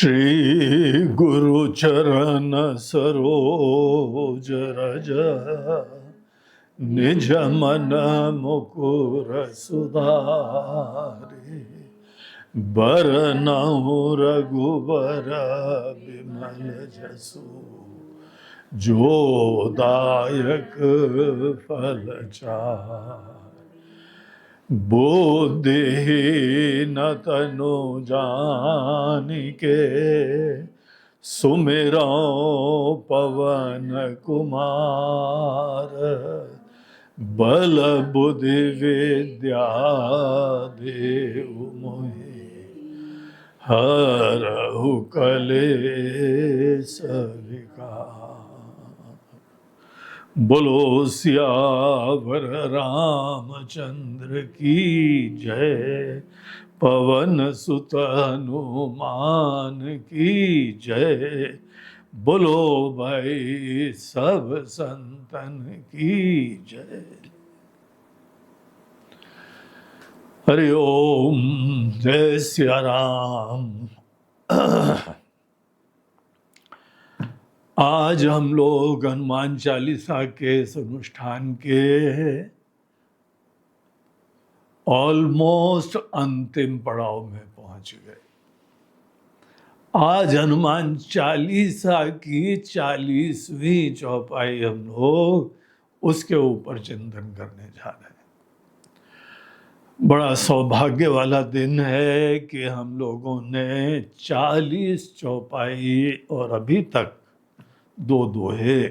श्री गुरु चरण सरोज रज निज मन मुकुर सुधारि बरनउँ रघुबर बिमल जसु जो दायक फल चारि। बुद्धिहीन तनु जानिके सुमिरौ पवन कुमार। बल बुद्धि विद्या देहु मोहि हरहु कलेश विकार। बोलो सियावर रामचंद्र की जय, पवन सुत हनुमान की जय। बोलो भाई सब संतन की जय। हरि ओम, जय सिया राम। आज हम लोग हनुमान चालीसा के इस अनुष्ठान के ऑलमोस्ट अंतिम पड़ाव में पहुंच गए। आज हनुमान चालीसा की 40वीं चौपाई हम लोग उसके ऊपर चिंतन करने जा रहे हैं। बड़ा सौभाग्य वाला दिन है कि हम लोगों ने 40 चौपाई और अभी तक 2 दोहे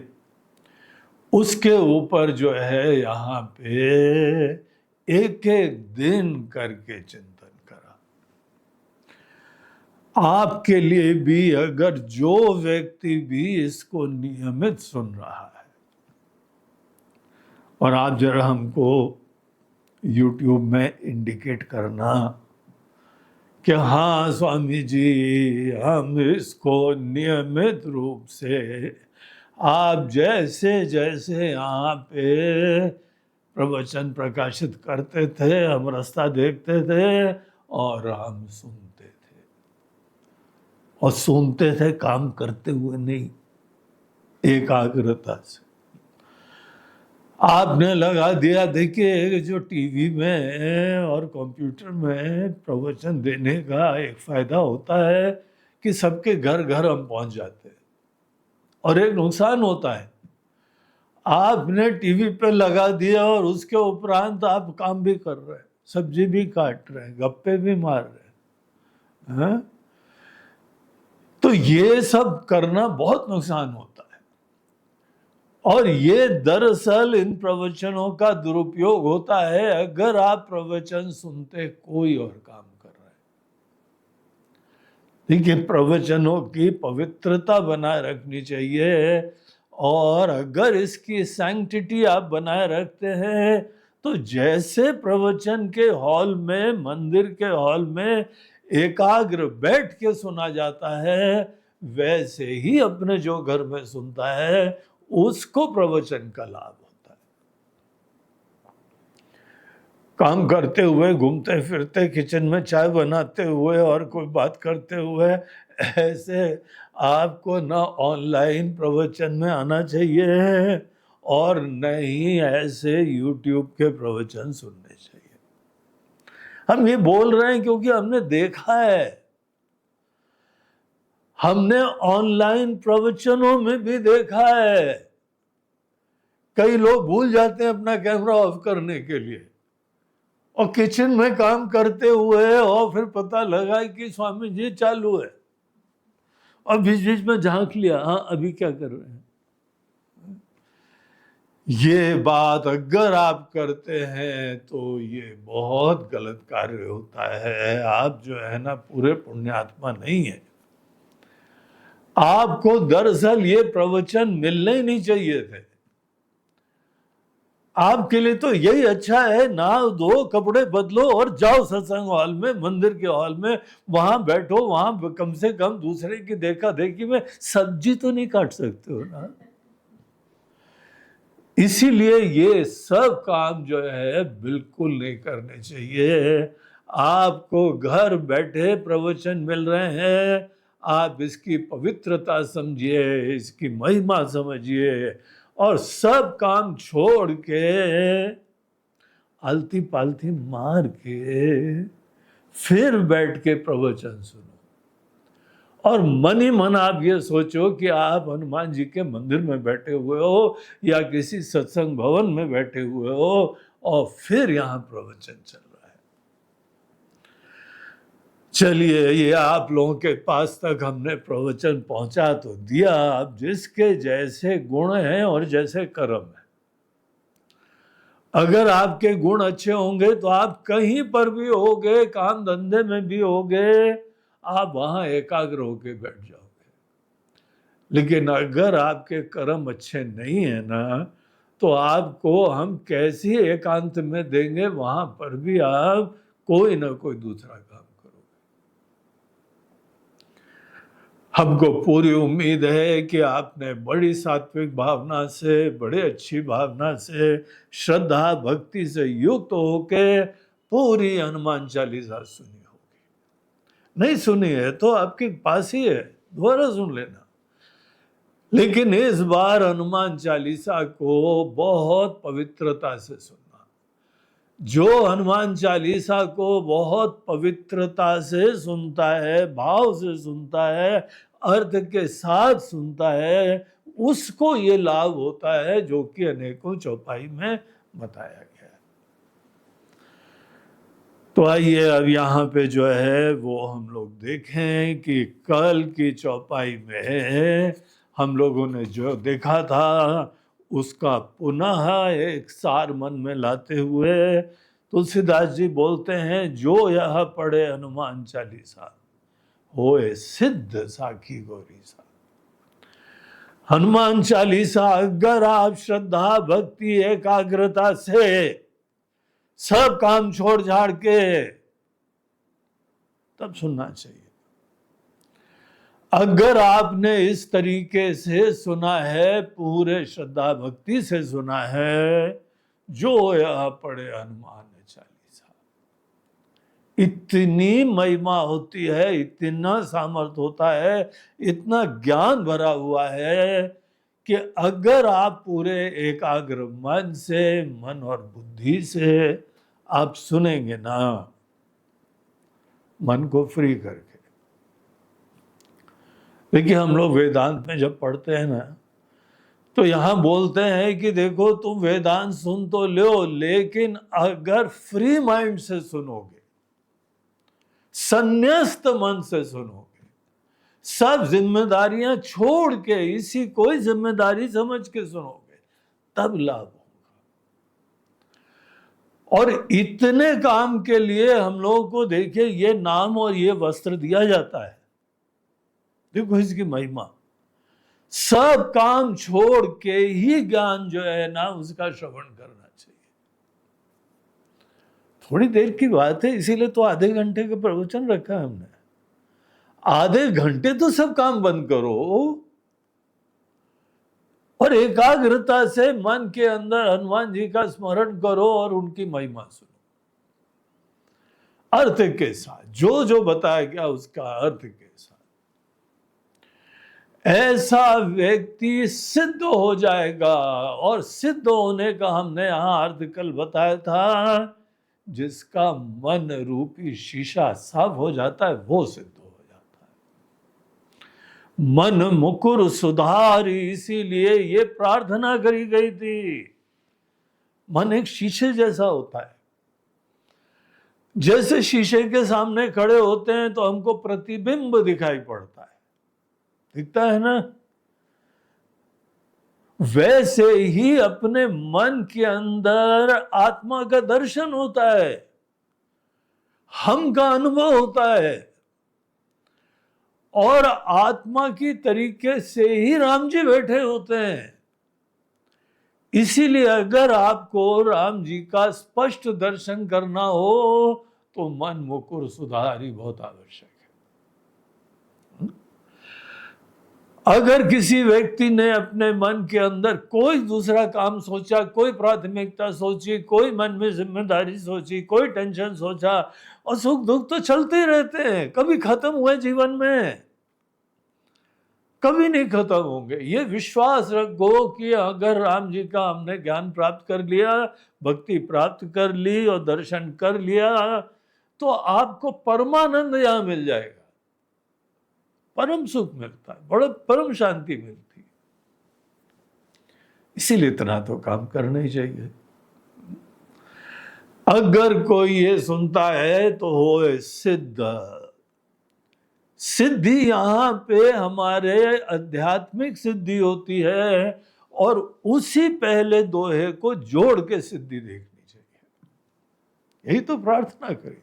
उसके ऊपर जो है यहाँ पे एक एक दिन करके चिंतन करा। आपके लिए भी, अगर जो व्यक्ति भी इसको नियमित सुन रहा है, और आप जरा हमको YouTube में इंडिकेट करना कि हाँ स्वामी जी, हम इसको नियमित रूप से आप जैसे जैसे यहाँ पे प्रवचन प्रकाशित करते थे, हम रास्ता देखते थे और हम सुनते थे, और सुनते थे काम करते हुए नहीं, एकाग्रता से। आपने लगा दिया, देखिए जो टीवी में और कंप्यूटर में प्रवचन देने का एक फायदा होता है कि सबके घर घर हम पहुंच जाते हैं, और एक नुकसान होता है, आपने टीवी पे लगा दिया और उसके उपरांत आप काम भी कर रहे हैं, सब्जी भी काट रहे हैं, गप्पे भी मार रहे हैं, तो ये सब करना बहुत नुकसान होता है। और ये दरअसल इन प्रवचनों का दुरुपयोग होता है अगर आप प्रवचन सुनते कोई और काम कर रहे हैं। देखिए, प्रवचनों की पवित्रता बनाए रखनी चाहिए, और अगर इसकी सैंक्टिटी आप बनाए रखते हैं तो जैसे प्रवचन के हॉल में, मंदिर के हॉल में एकाग्र बैठ के सुना जाता है, वैसे ही अपने जो घर में सुनता है उसको प्रवचन का लाभ होता है। काम करते हुए, घूमते फिरते, किचन में चाय बनाते हुए और कोई बात करते हुए, ऐसे आपको ना ऑनलाइन प्रवचन में आना चाहिए और न ही ऐसे YouTube के प्रवचन सुनने चाहिए। हम ये बोल रहे हैं क्योंकि हमने देखा है, हमने ऑनलाइन प्रवचनों में भी देखा है, कई लोग भूल जाते हैं अपना कैमरा ऑफ करने के लिए, और किचन में काम करते हुए और फिर पता लगा कि स्वामी जी चालू है, और बीच बीच में झांक लिया, हाँ अभी क्या कर रहे हैं। ये बात अगर आप करते हैं तो ये बहुत गलत कार्य होता है। आप जो है ना पूरे पुण्यात्मा नहीं है। आपको दरअसल ये प्रवचन मिलने ही नहीं चाहिए थे। आपके लिए तो यही अच्छा है, नहाओ धो, कपड़े बदलो और जाओ सत्संग हॉल में, मंदिर के हॉल में, वहां बैठो, वहां कम से कम दूसरे की देखा देखी में सब्जी तो नहीं काट सकते हो ना। इसीलिए ये सब काम जो है बिल्कुल नहीं करने चाहिए। आपको घर बैठे प्रवचन मिल रहे हैं, आप इसकी पवित्रता समझिए, इसकी महिमा समझिए, और सब काम छोड़ के आलती पालती मार के फिर बैठ के प्रवचन सुनो। और मन ही मन आप ये सोचो कि आप हनुमान जी के मंदिर में बैठे हुए हो या किसी सत्संग भवन में बैठे हुए हो और फिर यहाँ प्रवचन चल रहा है। चलिए, ये आप लोगों के पास तक हमने प्रवचन पहुंचा तो दिया। अब जिसके जैसे गुण हैं और जैसे कर्म है, अगर आपके गुण अच्छे होंगे तो आप कहीं पर भी होगे, काम धंधे में भी होगे, आप वहां एकाग्र होके बैठ जाओगे। लेकिन अगर आपके कर्म अच्छे नहीं है ना, तो आपको हम कैसे एकांत में देंगे, वहां पर भी आप कोई ना कोई दूसरा काम करोगे। हमको पूरी उम्मीद है कि आपने बड़ी सात्विक भावना से, बड़ी अच्छी भावना से, श्रद्धा भक्ति से युक्त होके पूरी हनुमान चालीसा सुनी होगी। नहीं सुनी है तो आपके पास ही है, दोबारा सुन लेना। लेकिन इस बार हनुमान चालीसा को बहुत पवित्रता से सुनना। जो हनुमान चालीसा को बहुत पवित्रता से सुनता है, भाव से सुनता है, अर्थ के साथ सुनता है, उसको ये लाभ होता है जो कि अनेकों चौपाई में बताया गया है। तो आइए अब यहाँ पे जो है वो हम लोग देखें कि कल की चौपाई में हम लोगों ने जो देखा था उसका पुनः एक सार मन में लाते हुए तुलसीदास जी बोलते हैं, जो यह पढ़े हनुमान चालीसा होए सिद्ध साखी गौरी सा। हनुमान चालीसा अगर आप श्रद्धा भक्ति एकाग्रता से सब काम छोड़ झाड़ के तब सुनना चाहिए। अगर आपने इस तरीके से सुना है, पूरे श्रद्धा भक्ति से सुना है, जो यह पढ़े हनुमान चालीसा, इतनी महिमा होती है, इतना सामर्थ होता है, इतना ज्ञान भरा हुआ है कि अगर आप पूरे एकाग्र मन से, मन और बुद्धि से आप सुनेंगे ना, मन को फ्री करके। देखिए, हम लोग वेदांत में जब पढ़ते हैं ना, तो यहां बोलते हैं कि देखो तुम वेदांत सुन तो लो, लेकिन अगर फ्री माइंड से सुनोगे, संन्यस्त मन से सुनोगे, सब जिम्मेदारियां छोड़ के इसी कोई जिम्मेदारी समझ के सुनोगे, तब लाभ होगा। और इतने काम के लिए हम लोगों को देखिए ये नाम और ये वस्त्र दिया जाता है। देखो इसकी महिमा, सब काम छोड़ के ही ज्ञान जो है ना उसका श्रवण करना चाहिए। थोड़ी देर की बात है, इसीलिए तो आधे घंटे का प्रवचन रखा है हमने। आधे घंटे तो सब काम बंद करो और एकाग्रता से मन के अंदर हनुमान जी का स्मरण करो और उनकी महिमा सुनो, अर्थ के साथ, जो जो बताया गया उसका अर्थ के साथ। ऐसा व्यक्ति सिद्ध हो जाएगा, और सिद्ध होने का हमने यहां अर्थ कल बताया था, जिसका मन रूपी शीशा साफ हो जाता है वो सिद्ध हो जाता है। मन मुकुर सुधारी, इसीलिए ये प्रार्थना करी गई थी। मन एक शीशे जैसा होता है। जैसे शीशे के सामने खड़े होते हैं तो हमको प्रतिबिंब दिखाई पड़ता है, दिखता है ना, वैसे ही अपने मन के अंदर आत्मा का दर्शन होता है, हम का अनुभव होता है, और आत्मा की तरीके से ही राम जी बैठे होते हैं। इसीलिए अगर आपको राम जी का स्पष्ट दर्शन करना हो तो मन मुकुर सुधारी बहुत आवश्यक है। अगर किसी व्यक्ति ने अपने मन के अंदर कोई दूसरा काम सोचा, कोई प्राथमिकता सोची, कोई मन में जिम्मेदारी सोची, कोई टेंशन सोचा, और सुख दुख तो चलते ही रहते हैं, कभी खत्म हुए जीवन में। कभी नहीं खत्म होंगे। ये विश्वास रखो कि अगर राम जी का हमने ज्ञान प्राप्त कर लिया, भक्ति प्राप्त कर ली और दर्शन कर लिया, तो आपको परमानंद यहां मिल जाएगा, परम सुख मिलता है, बड़ा परम शांति मिलती है। इसीलिए इतना तो काम करना ही चाहिए। अगर कोई ये सुनता है तो होए सिद्ध। सिद्धि यहां पे हमारे आध्यात्मिक सिद्धि होती है, और उसी पहले दोहे को जोड़ के सिद्धि देखनी चाहिए। यही तो प्रार्थना करी थी।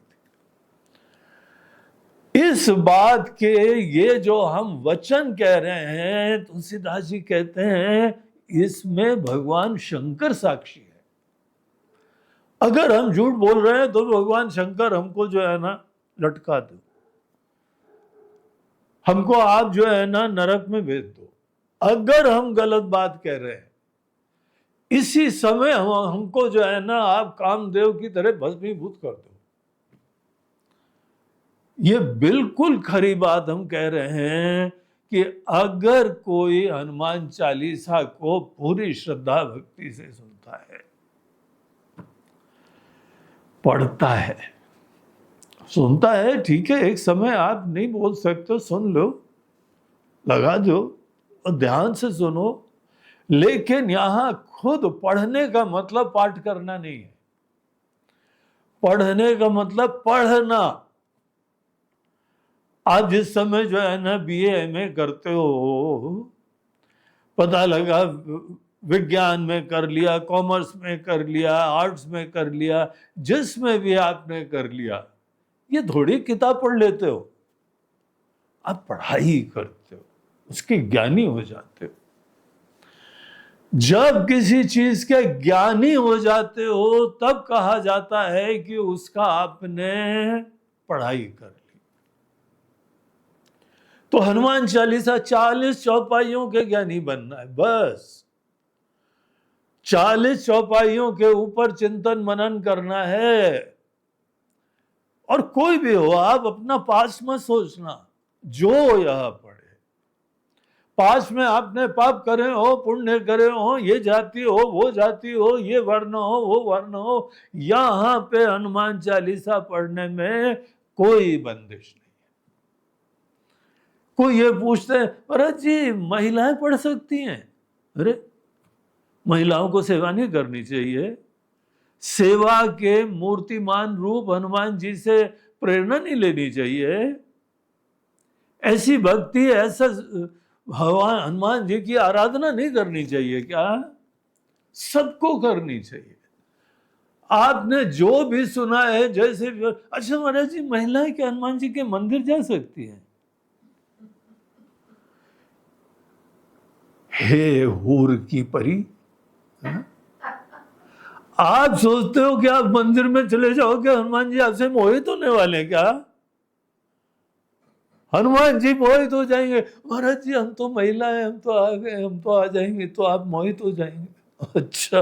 इस बात के ये जो हम वचन कह रहे हैं, तुलसीदास जी कहते हैं इसमें भगवान शंकर साक्षी है। अगर हम झूठ बोल रहे हैं तो भगवान शंकर हमको जो है ना लटका दो, हमको आप जो है ना नरक में भेज दो। अगर हम गलत बात कह रहे हैं, इसी समय हमको जो है ना आप कामदेव की तरह भस्मीभूत कर दो। ये बिल्कुल खरी बात हम कह रहे हैं कि अगर कोई हनुमान चालीसा को पूरी श्रद्धा भक्ति से सुनता है, पढ़ता है, सुनता है, ठीक है, एक समय आप नहीं बोल सकते, सुन लो, लगा दो और ध्यान से सुनो, लेकिन यहां खुद पढ़ने का मतलब पाठ करना नहीं है। पढ़ने का मतलब पढ़ना। आप जिस समय जो है ना बीए एमए करते हो, पता लगा विज्ञान में कर लिया, कॉमर्स में कर लिया, आर्ट्स में कर लिया, जिसमें भी आपने कर लिया, ये थोड़ी किताब पढ़ लेते हो, आप पढ़ाई करते हो, उसके ज्ञानी हो जाते हो। जब किसी चीज के ज्ञानी हो जाते हो तब कहा जाता है कि उसका आपने पढ़ाई कर ली। तो हनुमान चालीसा 40 चौपाइयों के ज्ञानी बनना है, बस 40 चौपाइयों के ऊपर चिंतन मनन करना है। और कोई भी हो, आप अपना पास मत सोचना, जो यह पढ़े, पास में आपने पाप करे हो, पुण्य करे हो, ये जाति हो, वो जाति हो, ये वर्ण हो, वो वर्ण हो, यहां पे हनुमान चालीसा पढ़ने में कोई बंदिश नहीं है। कोई ये पूछते हैं, अरे जी महिलाएं पढ़ सकती हैं? अरे महिलाओं को सेवा नहीं करनी चाहिए? सेवा के मूर्तिमान रूप हनुमान जी से प्रेरणा नहीं लेनी चाहिए? ऐसी भक्ति, ऐसा भगवान हनुमान जी की आराधना नहीं करनी चाहिए क्या? सबको करनी चाहिए। आपने जो भी सुना है, जैसे भी, अच्छा महाराज जी महिलाएं क्या हनुमान जी के मंदिर जा सकती हैं? हे हूर की परी, आप सोचते हो कि आप मंदिर में चले जाओगे, हनुमान जी आपसे मोहित होने वाले हैं क्या? हनुमान जी मोहित हो जाएंगे, महाराज जी हम तो महिला हैं, हम तो आ गए, हम तो आ जाएंगे, तो आप मोहित हो जाएंगे। अच्छा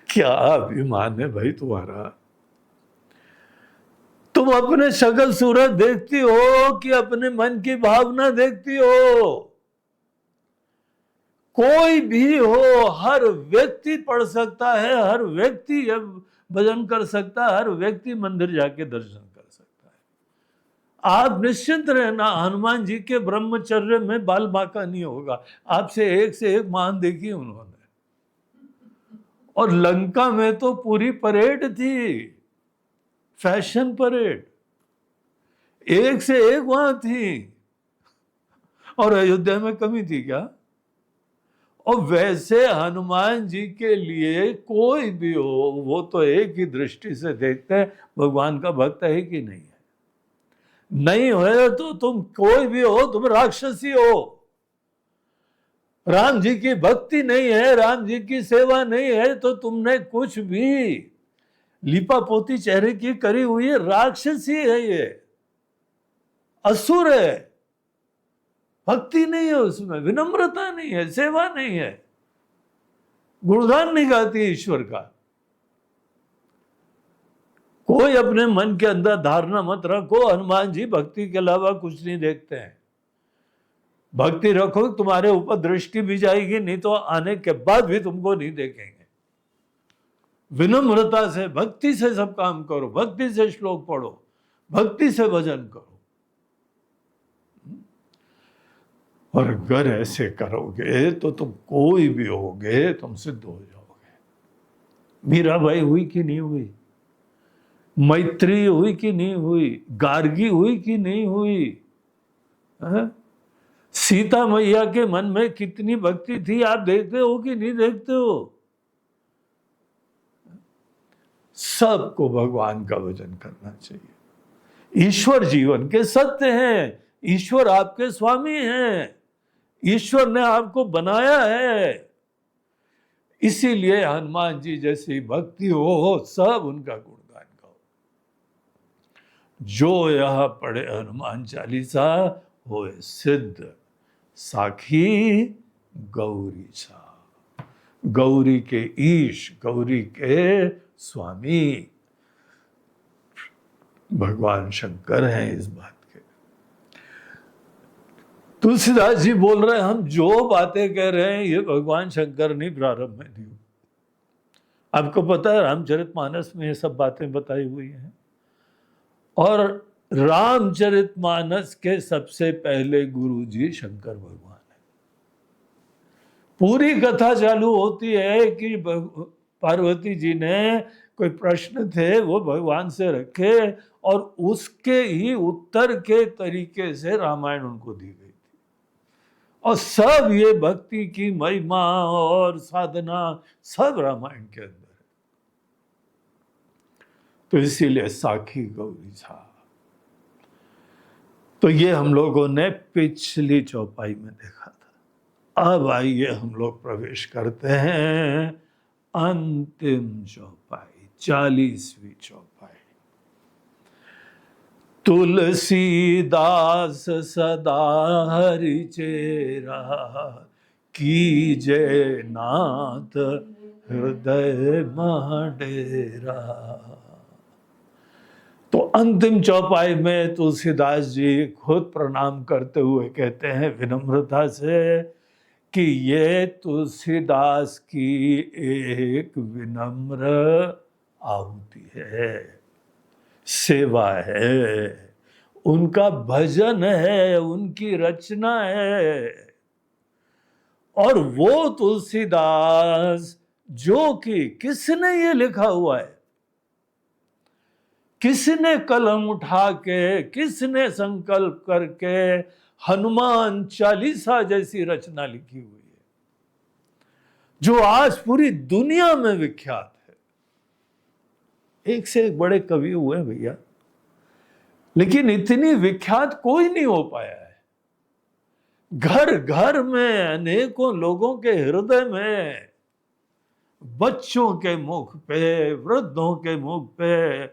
क्या अभिमान है भाई तुम्हारा? तुम अपने शक्ल सूरत देखती हो कि अपने मन की भावना देखती हो? कोई भी हो, हर व्यक्ति पढ़ सकता है, हर व्यक्ति भजन कर सकता है, हर व्यक्ति मंदिर जाके दर्शन कर सकता है। आप निश्चिंत रहना, हनुमान जी के ब्रह्मचर्य में बाल बांका नहीं होगा। आपसे एक महान देखी उन्होंने। और लंका में तो पूरी परेड थी, फैशन परेड, एक से एक वहां थी। और अयोध्या में कमी थी क्या? और वैसे हनुमान जी के लिए कोई भी हो, वो तो एक ही दृष्टि से देखते हैं भगवान का भक्त है कि नहीं है। नहीं हो तो तुम कोई भी हो, तुम राक्षसी हो। राम जी की भक्ति नहीं है, राम जी की सेवा नहीं है, तो तुमने कुछ भी लिपा पोती चेहरे की करी हुई है, राक्षसी है, ये असुर है। भक्ति नहीं है उसमें, विनम्रता नहीं है, सेवा नहीं है, गुणगान नहीं गाती ईश्वर का। कोई अपने मन के अंदर धारणा मत रखो हनुमान जी भक्ति के अलावा कुछ नहीं देखते हैं। भक्ति रखो, तुम्हारे ऊपर दृष्टि भी जाएगी, नहीं तो आने के बाद भी तुमको नहीं देखेंगे। विनम्रता से, भक्ति से सब काम करो, भक्ति से श्लोक पढ़ो, भक्ति से भजन करो। और अगर ऐसे करोगे तो तुम कोई भी होगे, तुम सिद्ध हो जाओगे। मीराबाई हुई कि नहीं हुई? मैत्री हुई कि नहीं हुई? गार्गी हुई कि नहीं हुई? है? सीता मैया के मन में कितनी भक्ति थी, आप देखते हो कि नहीं देखते हो? सबको भगवान का भजन करना चाहिए। ईश्वर जीवन के सत्य हैं, ईश्वर आपके स्वामी हैं, ईश्वर ने आपको बनाया है। इसीलिए हनुमान जी जैसी भक्ति हो, सब उनका गुणगान गाओ। जो यह पढ़े हनुमान चालीसा होए सिद्ध, साखी गौरी सा। गौरी के ईश, गौरी के स्वामी भगवान शंकर हैं इस बात के। तुलसीदास जी बोल रहे हैं, हम जो बातें कह रहे हैं ये भगवान शंकर ने प्रारंभ में दी। आपको पता है रामचरितमानस में ये सब बातें बताई हुई हैं। और रामचरितमानस के सबसे पहले गुरु जी शंकर भगवान है। पूरी कथा चालू होती है कि पार्वती जी ने कोई प्रश्न थे वो भगवान से रखे और उसके ही उत्तर के तरीके से रामायण उनको दी गई थी। और सब ये भक्ति की महिमा और साधना सब रामायण के अंदर है। तो इसीलिए साखी गौरी सा। तो ये हम लोगों ने पिछली चौपाई में देखा था। अब आइए हम लोग प्रवेश करते हैं अंतिम चौपाई, 40वीं चौपाई। तुलसीदास सदा हरि चेरा, कीजे नाथ हृदय महडेरा। तो अंतिम चौपाई में तुलसीदास जी खुद प्रणाम करते हुए कहते हैं विनम्रता से कि ये तुलसीदास की एक विनम्र आहुति है, सेवा है, उनका भजन है, उनकी रचना है। और वो तुलसीदास जो कि किसने ये लिखा हुआ है, किसने कलम उठा के, किसने संकल्प करके हनुमान चालीसा जैसी रचना लिखी हुई है, जो आज पूरी दुनिया में विख्यात है। एक से एक बड़े कवि हुए भैया, लेकिन इतनी विख्यात कोई नहीं हो पाया है। घर घर में, अनेकों लोगों के हृदय में, बच्चों के मुख पे, वृद्धों के मुख पे,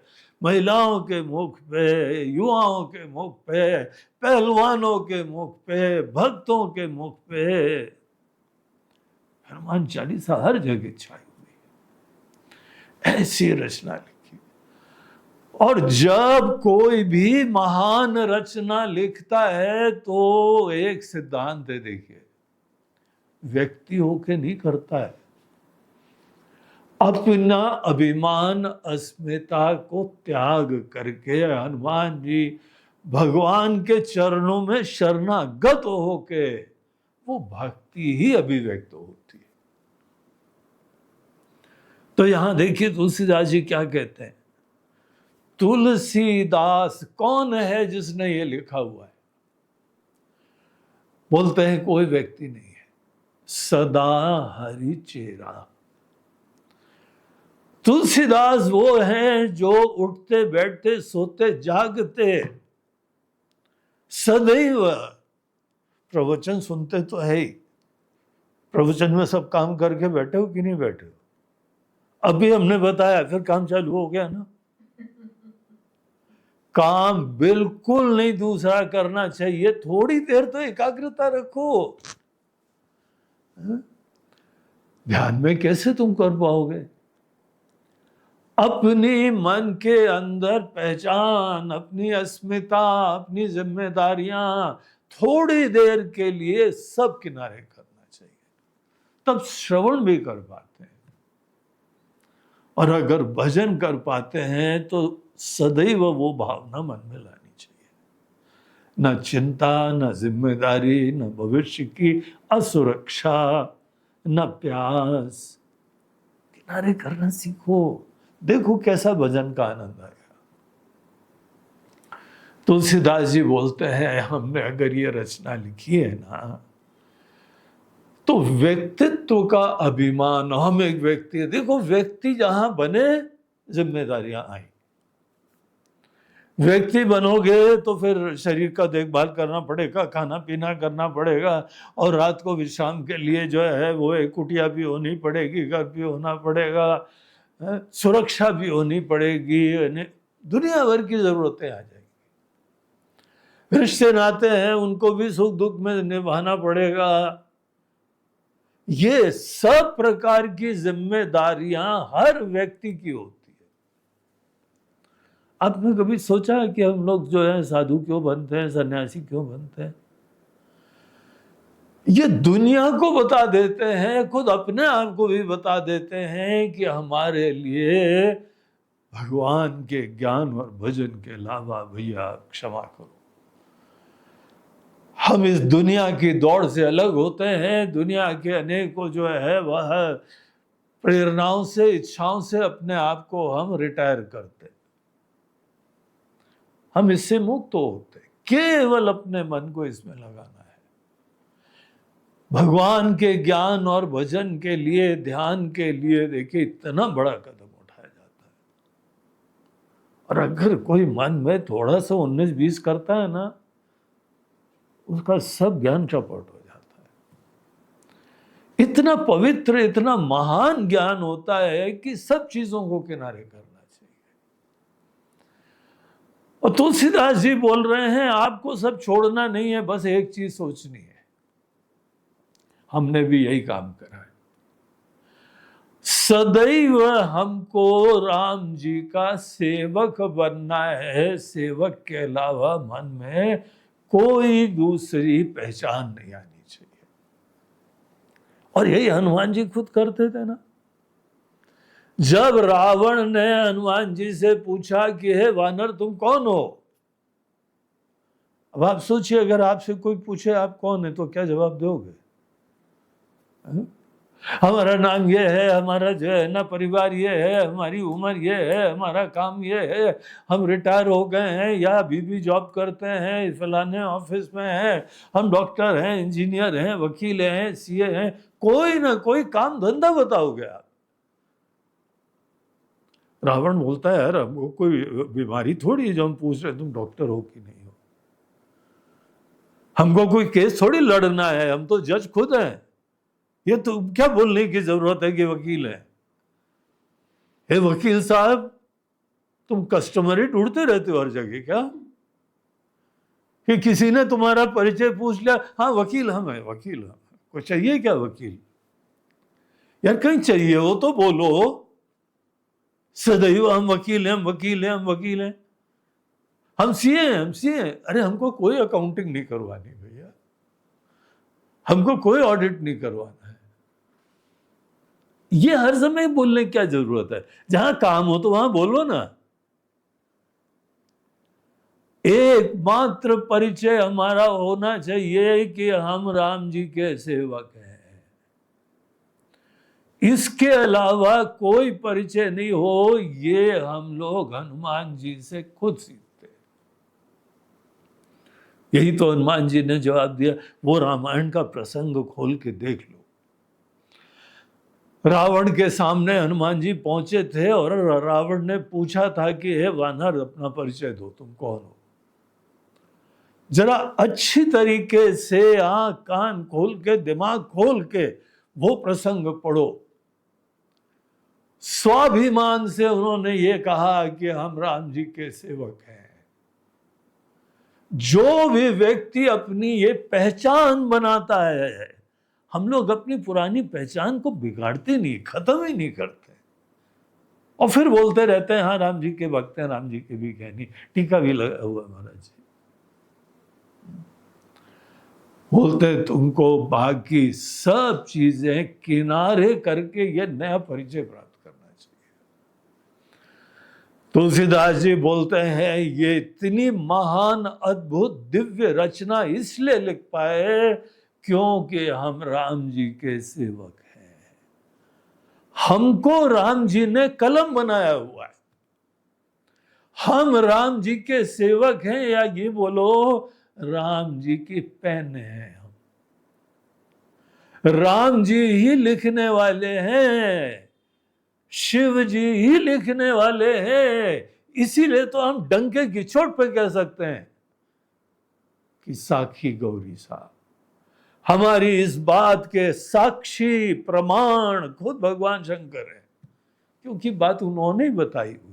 महिलाओं के मुख पे, युवाओं के मुख पे, पहलवानों के मुख पे, भक्तों के मुख पे हनुमान चालीसा हर जगह छाई हुई है। ऐसी रचना लिखी। और जब कोई भी महान रचना लिखता है तो एक सिद्धांत है, देखिए, व्यक्ति होके नहीं करता है। अपना अभिमान, अस्मिता को त्याग करके हनुमान जी भगवान के चरणों में शरणागत होके वो भक्ति ही अभिव्यक्त होती है। तो यहां देखिए तुलसीदास जी क्या कहते हैं। तुलसीदास कौन है जिसने ये लिखा हुआ है? बोलते हैं कोई व्यक्ति नहीं है, सदा हरि चेरा। तुलसीदास वो हैं जो उठते बैठते सोते जागते सदैव प्रवचन सुनते तो है ही। प्रवचन में सब काम करके बैठे हो कि नहीं बैठे हो? अभी हमने बताया, फिर काम चालू हो गया ना। काम बिल्कुल नहीं दूसरा करना चाहिए, थोड़ी देर तो एकाग्रता रखो। ध्यान में कैसे तुम कर पाओगे? अपनी मन के अंदर पहचान, अपनी अस्मिता, अपनी जिम्मेदारियां थोड़ी देर के लिए सब किनारे करना चाहिए, तब श्रवण भी कर पाते हैं। और अगर भजन कर पाते हैं तो सदैव वो भावना मन में लानी चाहिए, न चिंता, न जिम्मेदारी, न भविष्य की असुरक्षा, न प्यास। किनारे करना सीखो, देखो कैसा भजन का आनंद आएगा। तुलसीदास जी बोलते हैं, हमने अगर ये रचना लिखी है ना, तो व्यक्तित्व का अभिमान, हम एक व्यक्ति है। देखो, व्यक्ति जहां बने जिम्मेदारियां आई। व्यक्ति बनोगे तो फिर शरीर का देखभाल करना पड़ेगा, खाना पीना करना पड़ेगा, और रात को विश्राम के लिए जो है वो एक कुटिया भी होनी पड़ेगी, घर भी होना पड़ेगा, सुरक्षा भी होनी पड़ेगी, दुनिया भर की जरूरतें आ जाएगी। रिश्ते नाते हैं, उनको भी सुख दुख में निभाना पड़ेगा। ये सब प्रकार की जिम्मेदारियां हर व्यक्ति की होती है। आपने कभी सोचा कि हम लोग जो है साधु क्यों बनते हैं, सन्यासी क्यों बनते हैं? ये दुनिया को बता देते हैं, खुद अपने आप को भी बता देते हैं कि हमारे लिए भगवान के ज्ञान और भजन के अलावा, भैया क्षमा करो, हम इस दुनिया की दौड़ से अलग होते हैं। दुनिया के अनेकों जो है वह प्रेरणाओं से, इच्छाओं से अपने आप को हम रिटायर करते, हम इससे मुक्त होते, केवल अपने मन को इसमें लगाना है। भगवान के ज्ञान और भजन के लिए, ध्यान के लिए, देखिए इतना बड़ा कदम उठाया जाता है। और अगर कोई मन में थोड़ा सा 19-20 करता है ना, उसका सब ज्ञान चौपट हो जाता है। इतना पवित्र, इतना महान ज्ञान होता है कि सब चीजों को किनारे करना चाहिए। और तुलसीदास जी बोल रहे हैं, आपको सब छोड़ना नहीं है, बस एक चीज सोचनी है। हमने भी यही काम करा है। सदैव हमको राम जी का सेवक बनना है। सेवक के अलावा मन में कोई दूसरी पहचान नहीं आनी चाहिए। और यही हनुमान जी खुद करते थे ना। जब रावण ने हनुमान जी से पूछा कि हे वानर, तुम कौन हो? अब आप सोचिए, अगर आपसे कोई पूछे आप कौन है, तो क्या जवाब दोगे? हमारा नाम ये है, हमारा जो है ना परिवार ये है, हमारी उम्र ये है, हमारा काम ये है, हम रिटायर हो गए हैं या अभी भी जॉब करते हैं, फलाने ऑफिस में हैं, हम डॉक्टर हैं, इंजीनियर हैं, वकील हैं, सीए हैं। कोई ना कोई काम धंधा बताओगे आप। रावण बोलता है, यार हमको कोई बीमारी थोड़ी है जो हम पूछ रहे हैं तुम डॉक्टर हो कि नहीं हो। हमको कोई केस थोड़ी लड़ना है, हम तो जज खुद हैं। ये तो क्या बोलने की जरूरत है कि वकील है? हे वकील साहब, तुम कस्टमर ही ढूंढते रहते हो हर जगह क्या? कि किसी ने तुम्हारा परिचय पूछ लिया, हाँ वकील हम है, वकील हम। कोई चाहिए क्या वकील? यार कहीं चाहिए हो तो बोलो। सदैव हम वकील हैं, हम वकील हैं, हम वकील हैं, हम सीए हैं, हम सीए हैं। अरे हमको कोई अकाउंटिंग नहीं करवानी भैया, हमको कोई ऑडिट नहीं करवाना है। ये हर समय बोलने की क्या जरूरत है? जहां काम हो तो वहां बोलो ना। एकमात्र परिचय हमारा होना चाहिए कि हम राम जी के सेवक हैं। इसके अलावा कोई परिचय नहीं हो, ये हम लोग हनुमान जी से खुद सीखते। यही तो हनुमान जी ने जवाब दिया। वो रामायण का प्रसंग खोल के देख लो। रावण के सामने हनुमान जी पहुंचे थे और रावण ने पूछा था कि हे वानर, अपना परिचय दो, तुम कौन हो? जरा अच्छी तरीके से आंख कान खोल के, दिमाग खोल के वो प्रसंग पढ़ो। स्वाभिमान से उन्होंने ये कहा कि हम राम जी के सेवक हैं। जो भी व्यक्ति अपनी ये पहचान बनाता है, हम लोग अपनी पुरानी पहचान को बिगाड़ते नहीं, खत्म ही नहीं करते, और फिर बोलते रहते हैं हाँ राम जी के भक्त हैं, राम जी के भी कहनी, टीका भी लगा हुआ महाराज जी। बोलते तुमको बाकी सब चीजें किनारे करके ये नया परिचय प्राप्त करना चाहिए। तुलसीदास जी बोलते हैं ये इतनी महान अद्भुत दिव्य रचना इसलिए लिख पाए क्योंकि हम राम जी के सेवक हैं। हमको राम जी ने कलम बनाया हुआ है, हम राम जी के सेवक हैं, या ये बोलो राम जी की पेन है। हम राम जी ही लिखने वाले हैं, शिव जी ही लिखने वाले हैं। इसीलिए तो हम डंके की चोट पे कह सकते हैं कि साखी गौरी साहब, हमारी इस बात के साक्षी प्रमाण खुद भगवान शंकर है, क्योंकि बात उन्होंने ही बताई हुई है।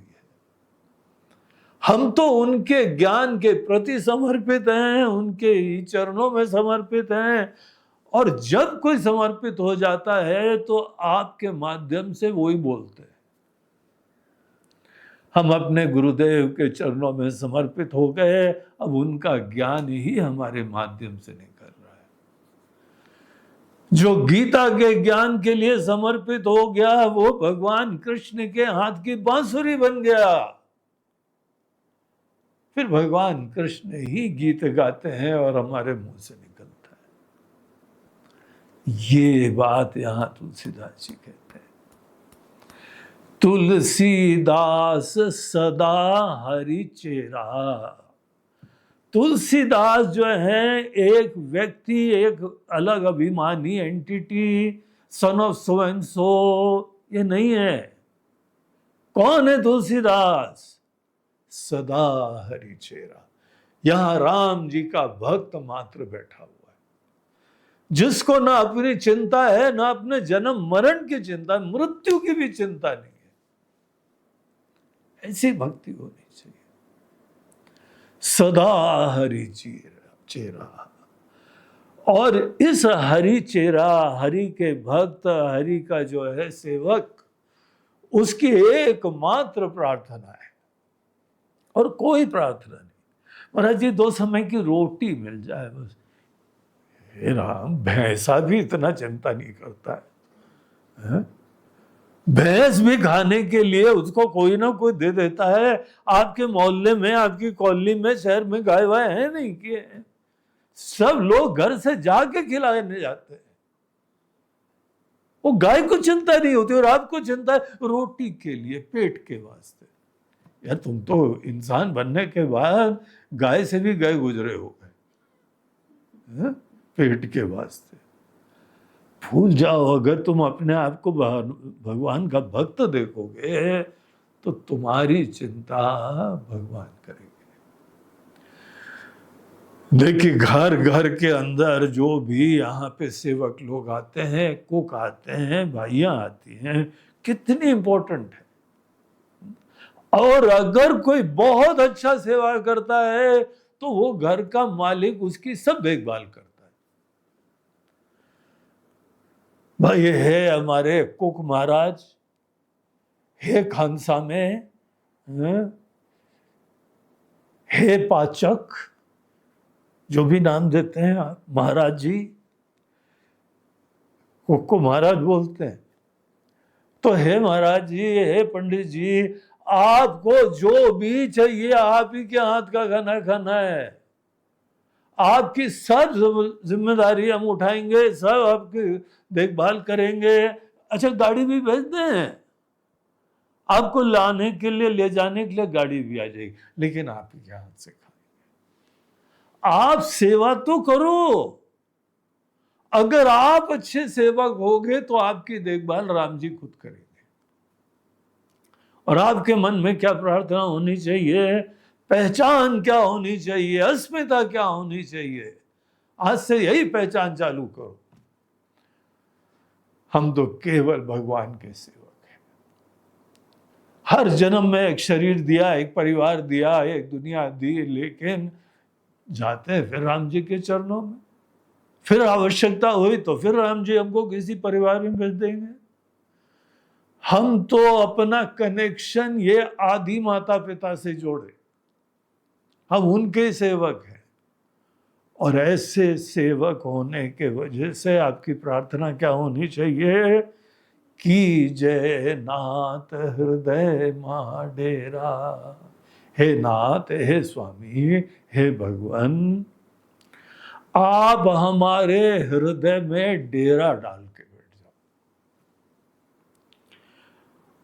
हम तो उनके ज्ञान के प्रति समर्पित हैं, उनके ही चरणों में समर्पित हैं, और जब कोई समर्पित हो जाता है तो आपके माध्यम से वो ही बोलते हैं। हम अपने गुरुदेव के चरणों में समर्पित हो गए, अब उनका ज्ञान ही हमारे माध्यम से निकल रहा है। जो गीता के ज्ञान के लिए समर्पित हो गया वो भगवान कृष्ण के हाथ की बांसुरी बन गया। फिर भगवान कृष्ण ही गीत गाते हैं और हमारे मुंह से निकलता है। ये बात यहां तुलसीदास जी कहते हैं, तुलसीदास सदा हरि चेरा। तुलसीदास जो है एक व्यक्ति, एक अलग अभिमानी entity, son of so and so, ये नहीं है। कौन है तुलसीदास? सदा हरि चेरा। यहां राम जी का भक्त मात्र बैठा हुआ है, जिसको ना अपनी चिंता है, ना अपने जन्म मरण की चिंता, मृत्यु की भी चिंता नहीं है। ऐसी भक्ति होनी चाहिए। सदा हरि चेरा। और इस हरि चेरा, हरि के भक्त, हरि का जो है सेवक, उसकी एकमात्र प्रार्थना है और कोई प्रार्थना नहीं। महाराज जी 2 समय की रोटी मिल जाए बस। हे राम, भैंसा भी इतना चिंता नहीं करता है? भैंस भी खाने के लिए उसको कोई ना कोई दे देता है। आपके मोहल्ले में, आपकी कॉलोनी में, शहर में गाय वाय है नहीं कि सब लोग घर से जाके खिलाने जाते हैं। वो गाय को चिंता नहीं होती और आपको चिंता है रोटी के लिए, पेट के वास्ते। यार तुम तो इंसान बनने के बाद गाय से भी गए गुजरे हो गए, पेट के वास्ते। भूल जाओ, अगर तुम अपने आप को भगवान का भक्त देखोगे तो तुम्हारी चिंता भगवान करेंगे। देखिए, घर घर के अंदर जो भी यहाँ पे सेवक लोग आते हैं, कुक आते हैं, भाइयां आती हैं, कितनी इंपॉर्टेंट है। और अगर कोई बहुत अच्छा सेवा करता है तो वो घर का मालिक उसकी सब देखभाल करता है। भाई ये है हमारे कुक महाराज, हे खानसा में, हे पाचक, जो भी नाम देते हैं आप, महाराज जी, कुक को महाराज बोलते हैं। तो हे महाराज जी, हे पंडित जी, आपको जो भी चाहिए आप ही के हाथ का खाना खाना है। आपकी सब जिम्मेदारी हम उठाएंगे, सब आपकी देखभाल करेंगे। अच्छा, गाड़ी भी भेज दें आपको लाने के लिए, ले जाने के लिए गाड़ी भी आ जाएगी, लेकिन आप ही के हाथ से खाएंगे। आप सेवा तो करो। अगर आप अच्छे सेवक होगे तो आपकी देखभाल राम जी खुद करेंगे। और आपके मन में क्या प्रार्थना होनी चाहिए, पहचान क्या होनी चाहिए, अस्मिता क्या होनी चाहिए? आज से यही पहचान चालू करो, हम तो केवल भगवान के सेवक हैं। हर जन्म में एक शरीर दिया, एक परिवार दिया, एक दुनिया दी, लेकिन जाते हैं फिर राम जी के चरणों में। फिर आवश्यकता हुई तो फिर राम जी हमको किसी परिवार में भेज देंगे। हम तो अपना कनेक्शन ये आदि माता पिता से जोड़े, हम उनके सेवक हैं। और ऐसे सेवक होने के वजह से आपकी प्रार्थना क्या होनी चाहिए? की जय नाथ हृदय मा डेरा। हे नाथ, हे स्वामी, हे भगवान, आप हमारे हृदय में डेरा डाल के बैठ जाओ।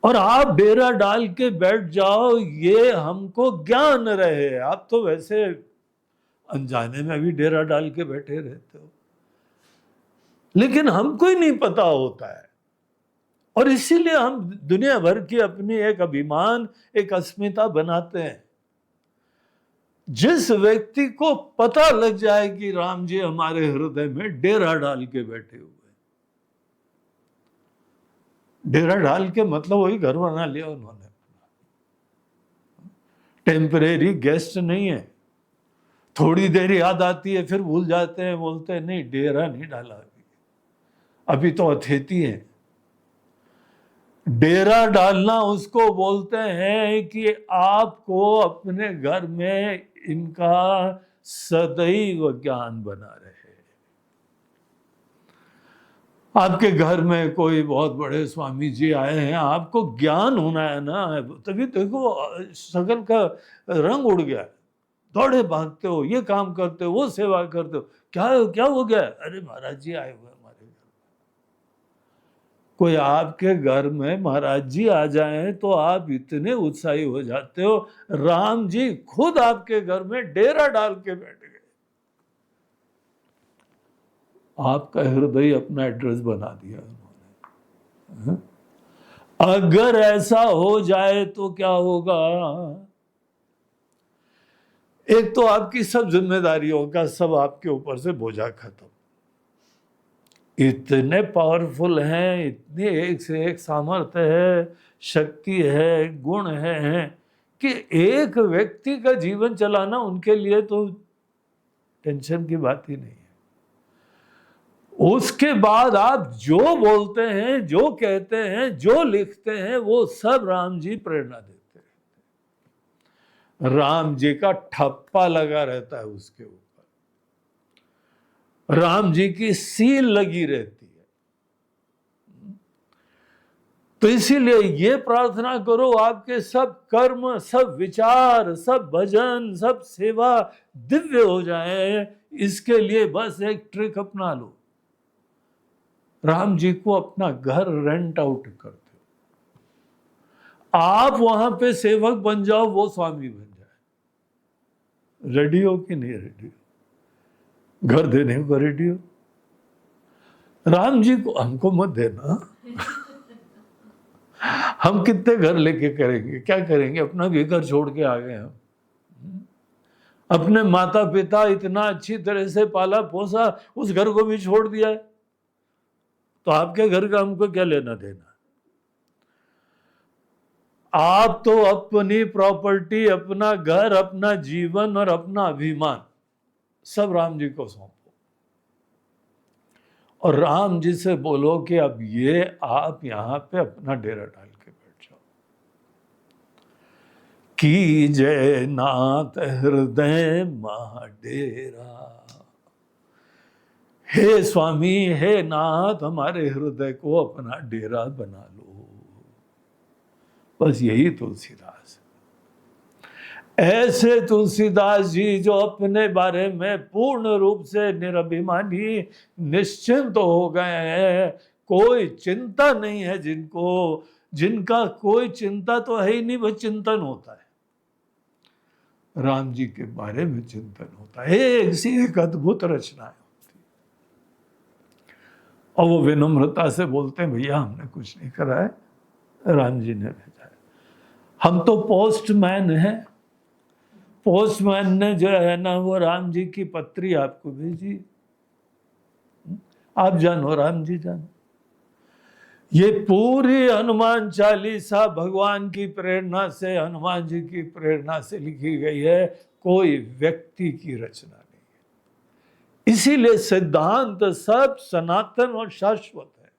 और आप डेरा डाल के बैठ जाओ, ये हमको ज्ञान रहे। आप तो वैसे अनजाने में भी डेरा डाल के बैठे रहते हो, लेकिन हमको ही नहीं पता होता है। और इसीलिए हम दुनिया भर की अपनी एक अभिमान, एक अस्मिता बनाते हैं। जिस व्यक्ति को पता लग जाए कि राम जी हमारे हृदय में डेरा डाल के बैठे हुए, डेरा डाल के मतलब वही घर बना लिया उन्होंने, टेम्परेरी गेस्ट नहीं है। थोड़ी देर याद आती है, फिर भूल जाते हैं, बोलते हैं नहीं डेरा नहीं डाला अभी तो अतिथि है। डेरा डालना उसको बोलते हैं कि आपको अपने घर में इनका सदैव ज्ञान बना रहे। आपके घर में कोई बहुत बड़े स्वामी जी आए हैं, आपको ज्ञान होना है ना, तभी देखो सकल का रंग उड़ गया, दौड़े भागते हो, ये काम करते हो, वो सेवा करते हो। क्या हो गया? अरे महाराज जी आए हुए हमारे घर। कोई आपके घर में महाराज जी आ जाएं तो आप इतने उत्साही हो जाते हो। राम जी खुद आपके घर में डेरा डाल के बैठ गए। आपका हृदय अपना एड्रेस बना दिया उन्होंने। अगर ऐसा हो जाए तो क्या होगा? एक तो आपकी सब जिम्मेदारियों का सब आपके ऊपर से बोझा खत्म। इतने पावरफुल हैं, इतने एक से एक सामर्थ्य है, शक्ति है, गुण है कि एक व्यक्ति का जीवन चलाना उनके लिए तो टेंशन की बात ही नहीं है। उसके बाद आप जो बोलते हैं, जो कहते हैं, जो लिखते हैं, वो सब राम जी प्रेरणा देते हैं। राम जी का ठप्पा लगा रहता है उसके ऊपर, राम जी की सील लगी रहती है। तो इसीलिए ये प्रार्थना करो, आपके सब कर्म, सब विचार, सब भजन, सब सेवा दिव्य हो जाए। इसके लिए बस एक ट्रिक अपना लो। राम जी को अपना घर रेंट आउट कर दो, आप वहां पे सेवक बन जाओ, वो स्वामी बन जाए। रेडी हो कि नहीं रेडी हो? घर देने को रेडी हो? राम जी को हमको मत देना। हम कितने घर लेके करेंगे? क्या करेंगे? अपना भी घर छोड़ के आ गए हम। अपने माता पिता इतना अच्छी तरह से पाला पोसा, उस घर को भी छोड़ दिया है, तो आपके घर का हमको क्या लेना देना? आप तो अपनी प्रॉपर्टी, अपना घर, अपना जीवन और अपना अभिमान सब राम जी को सौंपो। और राम जी से बोलो कि अब ये आप यहां पे अपना डेरा डाल के बैठ जाओ। की जय नाथ हृदय महा डेरा। हे स्वामी, हे नाथ, हमारे हृदय को अपना डेरा बना लो। बस यही तुलसीदास। ऐसे तुलसीदास जी जो अपने बारे में पूर्ण रूप से निरभिमानी, निश्चिंत हो गए हैं, कोई चिंता नहीं है जिनको, जिनका कोई चिंता तो है ही नहीं, वह चिंतन होता है। राम जी के बारे में चिंतन होता है, एक सी एक अद्भुत रचना है। और वो विनम्रता से बोलते हैं भैया हमने कुछ नहीं करा है, राम जी ने भेजा है। हम तो पोस्टमैन हैं। पोस्टमैन ने जो है ना वो राम जी की पत्री आपको भेजी, आप जानो, राम जी जानो। ये पूरी हनुमान चालीसा भगवान की प्रेरणा से, हनुमान जी की प्रेरणा से लिखी गई है, कोई व्यक्ति की रचना नहीं है। इसीलिए सिद्धांत सब सनातन और शाश्वत है।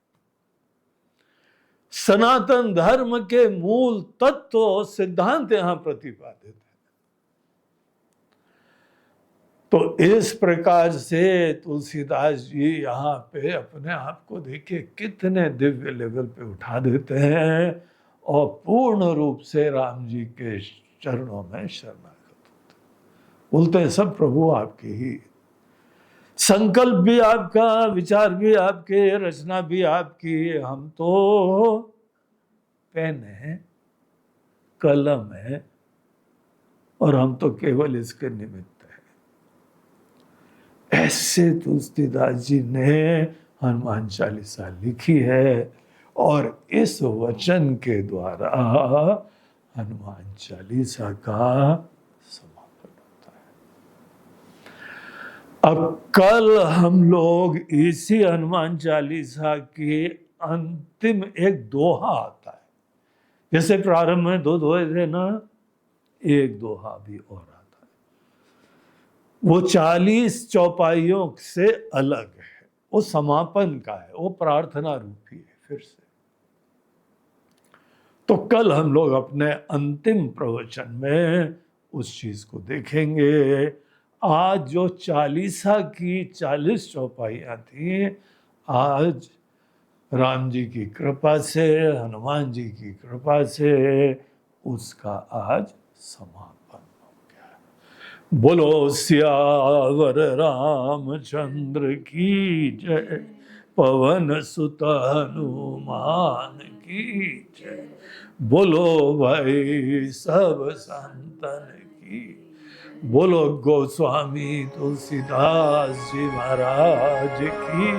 सनातन धर्म के मूल तत्व और सिद्धांत यहां प्रतिपादित है। तो इस प्रकार से तुलसीदास जी यहाँ पे अपने आप को देखिए कितने दिव्य लेवल पे उठा देते हैं और पूर्ण रूप से राम जी के चरणों में शरणागत होते हैं। बोलते हैं सब प्रभु आपके ही, संकल्प भी आपका, विचार भी आपके, रचना भी आपकी, हम तो पेन है, कलम है और हम तो केवल इसके निमित्त हैं। ऐसे तुलसीदास जी ने हनुमान चालीसा लिखी है और इस वचन के द्वारा हनुमान चालीसा का समापन होता है। अब कल हम लोग इसी हनुमान चालीसा के अंतिम एक दोहा आता है, जैसे प्रारंभ में दो दोहे थे ना, एक दोहा भी और आता है। वो 40 चौपाइयों से अलग है, वो समापन का है, वो प्रार्थना रूपी है फिर से। तो कल हम लोग अपने अंतिम प्रवचन में उस चीज को देखेंगे। आज जो चालीसा की 40 चौपाइयां थी, आज राम जी की कृपा से, हनुमान जी की कृपा से उसका आज समापन हो गया। बोलो सियावर रामचंद्र की जय, पवन सुत हनुमान की जय। बोलो भाई सब संतन की, बोलो गोस्वामी तुलसीदास जी महाराज की।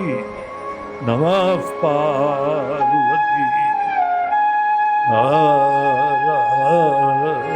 नमः पार्वती हर हर